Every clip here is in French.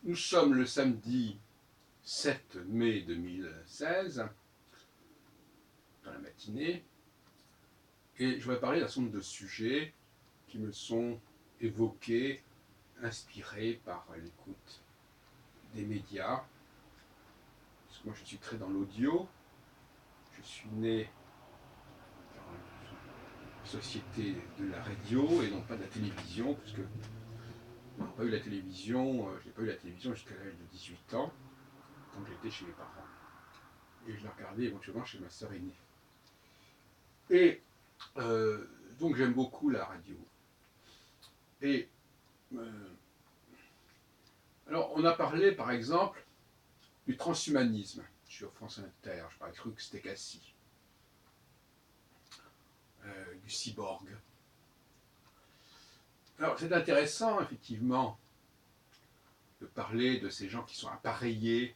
Nous sommes le samedi 7 mai 2016, dans la matinée, et je vais parler d'un certain nombre de sujets qui me sont évoqués, inspirés par l'écoute des médias. Parce que moi je suis très dans l'audio, je suis né dans une société de la radio et non pas de la télévision, puisque je n'ai pas eu la télévision, jusqu'à l'âge de 18 ans, quand j'étais chez mes parents. Et je la regardais éventuellement chez ma sœur aînée. Et donc j'aime beaucoup la radio. Et alors on a parlé par exemple du transhumanisme sur France Inter, je parlais cru que c'était Cassie, du cyborg. Alors c'est intéressant effectivement de parler de ces gens qui sont appareillés,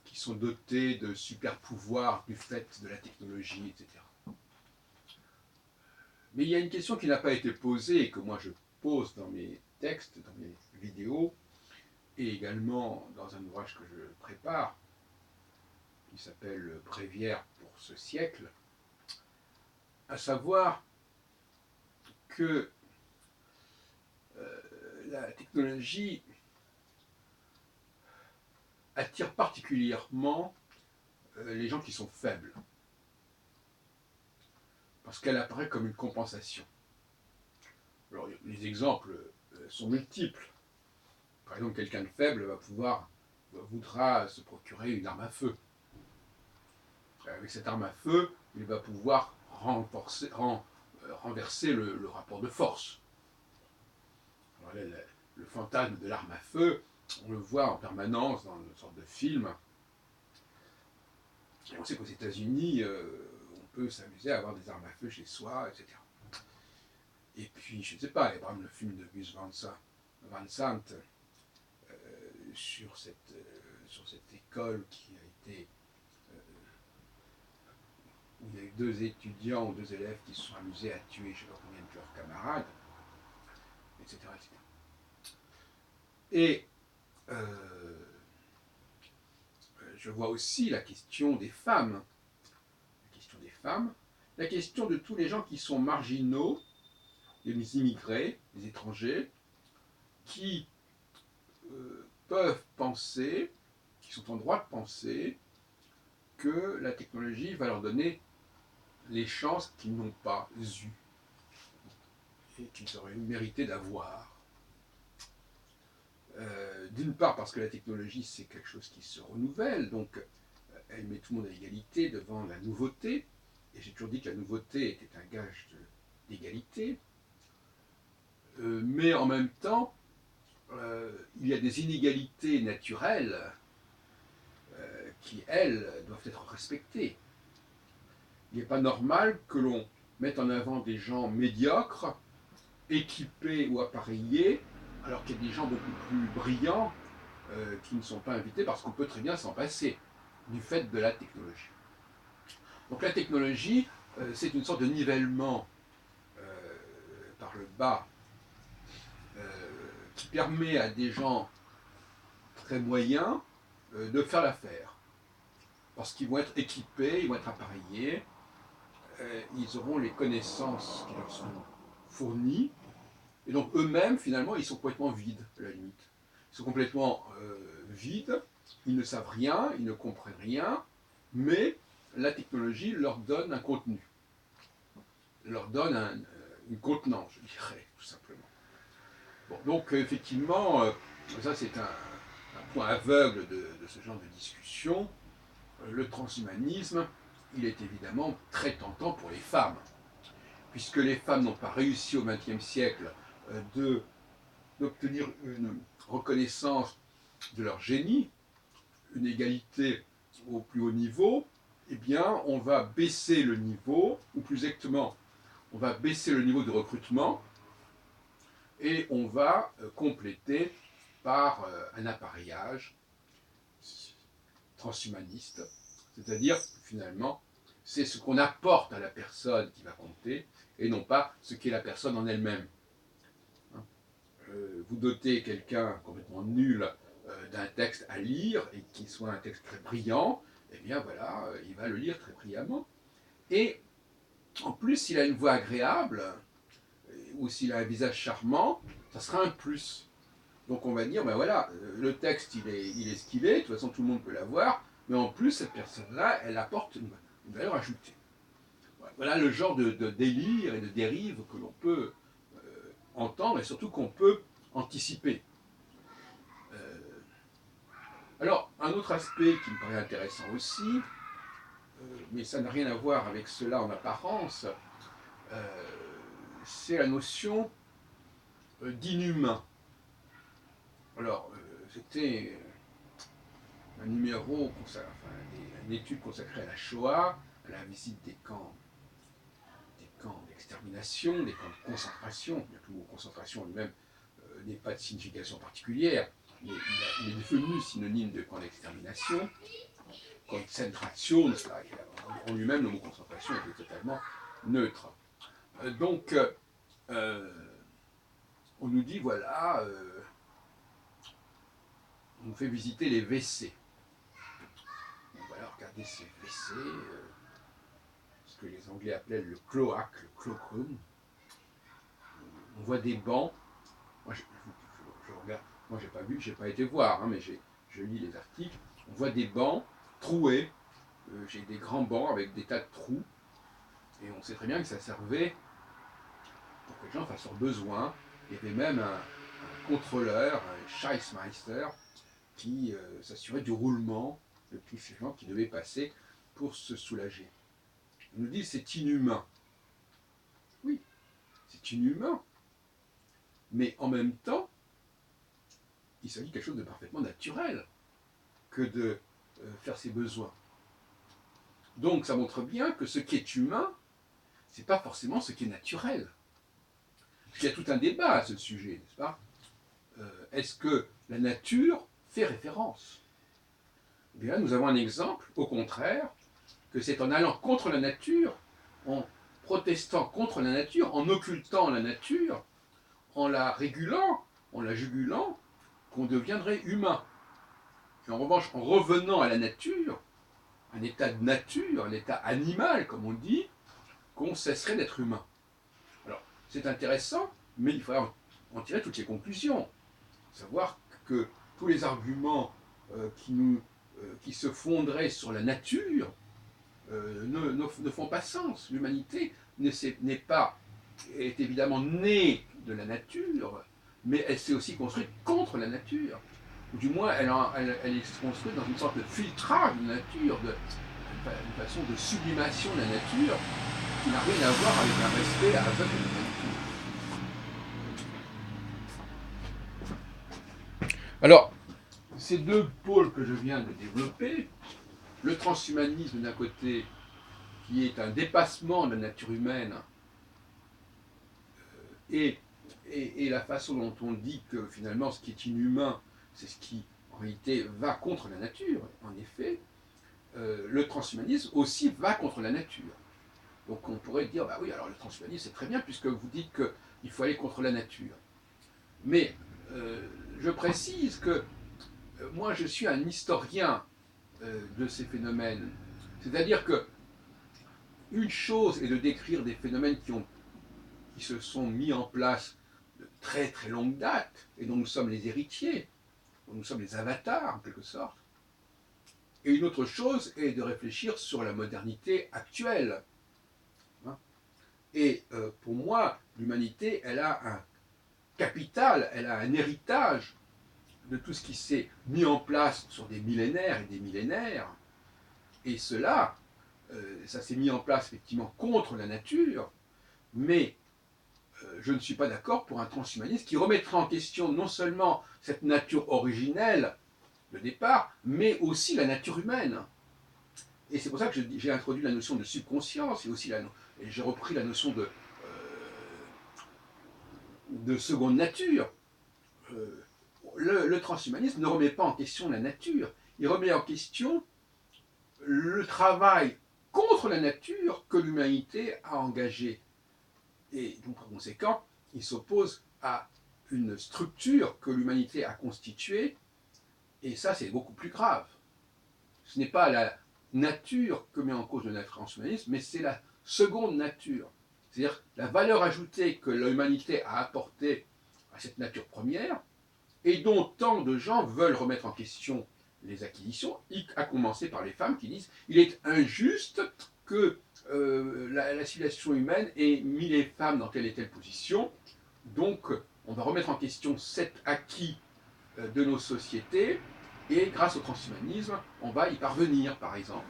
qui sont dotés de super pouvoirs du fait de la technologie, etc. Mais il y a une question qui n'a pas été posée et que moi je pose dans mes textes, dans mes vidéos, et également dans un ouvrage que je prépare, qui s'appelle Bréviaire pour ce siècle, à savoir que la technologie attire particulièrement les gens qui sont faibles, parce qu'elle apparaît comme une compensation. Alors les exemples sont multiples. Par exemple, quelqu'un de faible voudra se procurer une arme à feu. Avec cette arme à feu, il va pouvoir renverser le rapport de force. Alors là, le fantasme de l'arme à feu, on le voit en permanence dans une sorte de film. Et on sait qu'aux États-Unis, on peut s'amuser à avoir des armes à feu chez soi, etc. Et puis, je ne sais pas, il y a par exemple le film de Gus Van Sant sur cette école qui a été où il y a eu 2 étudiants ou 2 élèves qui se sont amusés à tuer je ne sais pas combien de leurs camarades, etc. etc. Et je vois aussi la question des femmes, la question de tous les gens qui sont marginaux, les immigrés, les étrangers, qui peuvent penser, qui sont en droit de penser, que la technologie va leur donner les chances qu'ils n'ont pas eues et qu'ils auraient mérité d'avoir. D'une part parce que la technologie c'est quelque chose qui se renouvelle, donc elle met tout le monde à égalité devant la nouveauté, et j'ai toujours dit que la nouveauté était un gage d'égalité, mais en même temps il y a des inégalités naturelles qui, elles, doivent être respectées. Il n'est pas normal que l'on mette en avant des gens médiocres, équipés ou appareillés, alors qu'il y a des gens beaucoup plus brillants qui ne sont pas invités parce qu'on peut très bien s'en passer du fait de la technologie. Donc la technologie, c'est une sorte de nivellement par le bas qui permet à des gens très moyens de faire l'affaire. Parce qu'ils vont être équipés, ils vont être appareillés, ils auront les connaissances qui leur sont fournies, et donc eux-mêmes, finalement, ils sont complètement vides, à la limite. Ils sont complètement vides, ils ne savent rien, ils ne comprennent rien, mais la technologie leur donne un contenu, leur donne une contenance, je dirais, tout simplement. Bon, donc, effectivement, ça c'est un point aveugle de ce genre de discussion. Le transhumanisme, il est évidemment très tentant pour les femmes, puisque les femmes n'ont pas réussi au XXe siècle d'obtenir une reconnaissance de leur génie, une égalité au plus haut niveau, eh bien, on va baisser le niveau, ou plus exactement, on va baisser le niveau de recrutement, et on va compléter par un appareillage transhumaniste, c'est-à-dire, finalement, c'est ce qu'on apporte à la personne qui va compter, et non pas ce qu'est la personne en elle-même. Vous dotez quelqu'un complètement nul d'un texte à lire et qu'il soit un texte très brillant, eh bien voilà, il va le lire très brillamment. Et en plus, s'il a une voix agréable, ou s'il a un visage charmant, ça sera un plus. Donc on va dire, ben voilà, le texte il est ce qu'il est, de toute façon tout le monde peut l'avoir, mais en plus cette personne-là, elle apporte une valeur ajoutée. Voilà le genre de délire et de dérive que l'on peut entendre et surtout qu'on peut anticiper. Euh, alors, un autre aspect qui me paraît intéressant aussi, mais ça n'a rien à voir avec cela en apparence, c'est la notion d'inhumain. Alors, c'était un numéro, enfin, une étude consacrée à la Shoah, à la visite des camps d'extermination, des camps de concentration. Bien que le mot concentration lui-même n'ait pas de signification particulière, mais il est devenu synonyme de camp d'extermination. Concentration, en lui-même, le mot concentration était totalement neutre. Donc, on nous dit, voilà, on nous fait visiter les WC. Donc voilà, regardez ces WC, ce que les Anglais appelaient le cloaque, le cloakroom. On voit des bancs. Moi, je regarde. Moi, j'ai pas vu, j'ai pas été voir, hein, mais je lis les articles. On voit des bancs troués. J'ai des grands bancs avec des tas de trous. Et on sait très bien que ça servait pour que les gens fassent leurs besoins. Il y avait même un contrôleur, un Scheissmeister, qui s'assurait du roulement de tous ces gens qui devaient passer pour se soulager. On nous dit c'est inhumain. Oui, c'est inhumain. Mais en même temps, il s'agit de quelque chose de parfaitement naturel que de faire ses besoins. Donc ça montre bien que ce qui est humain, ce n'est pas forcément ce qui est naturel. Il y a tout un débat à ce sujet, n'est-ce pas? Est-ce que la nature fait référence? Eh bien, nous avons un exemple, au contraire, que c'est en allant contre la nature, en protestant contre la nature, en occultant la nature, en la régulant, en la jugulant, qu'on deviendrait humain. Et en revanche, en revenant à la nature, un état de nature, un état animal, comme on dit, qu'on cesserait d'être humain. Alors, c'est intéressant, mais il faudra en tirer toutes les conclusions. Savoir que tous les arguments qui se fonderaient sur la nature ne font pas sens. L'humanité est évidemment née de la nature, mais elle s'est aussi construite contre la nature. Ou du moins, elle est construite dans une sorte de filtrage de la nature, une façon de sublimation de la nature qui n'a rien à voir avec un respect aveugle de la nature. Alors, ces deux pôles que je viens de développer, le transhumanisme d'un côté, qui est un dépassement de la nature humaine, et la façon dont on dit que finalement ce qui est inhumain, c'est ce qui en réalité va contre la nature, en effet, le transhumanisme aussi va contre la nature. Donc on pourrait dire, bah oui, alors le transhumanisme c'est très bien puisque vous dites qu'il faut aller contre la nature. Mais je précise que moi je suis un historien de ces phénomènes. C'est-à-dire que une chose est de décrire des phénomènes qui se sont mis en place de très très longue date et dont nous sommes les héritiers, dont nous sommes les avatars en quelque sorte. Et une autre chose est de réfléchir sur la modernité actuelle. Et pour moi, l'humanité, elle a un capital, elle a un héritage de tout ce qui s'est mis en place sur des millénaires et des millénaires. Et cela, ça s'est mis en place effectivement contre la nature, mais je ne suis pas d'accord pour un transhumanisme qui remettrait en question non seulement cette nature originelle de départ, mais aussi la nature humaine. Et c'est pour ça que j'ai introduit la notion de subconscience et aussi et j'ai repris la notion de seconde nature. Le transhumanisme ne remet pas en question la nature, il remet en question le travail contre la nature que l'humanité a engagé. Et donc, par conséquent, il s'oppose à une structure que l'humanité a constituée Et ça, c'est beaucoup plus grave. Ce n'est pas la nature que met en cause le transhumanisme, mais c'est la seconde nature. C'est-à-dire la valeur ajoutée que l'humanité a apportée à cette nature première, et dont tant de gens veulent remettre en question les acquisitions, à commencer par les femmes qui disent il est injuste que la civilisation humaine ait mis les femmes dans telle et telle position, donc on va remettre en question cet acquis de nos sociétés, et grâce au transhumanisme, on va y parvenir, par exemple.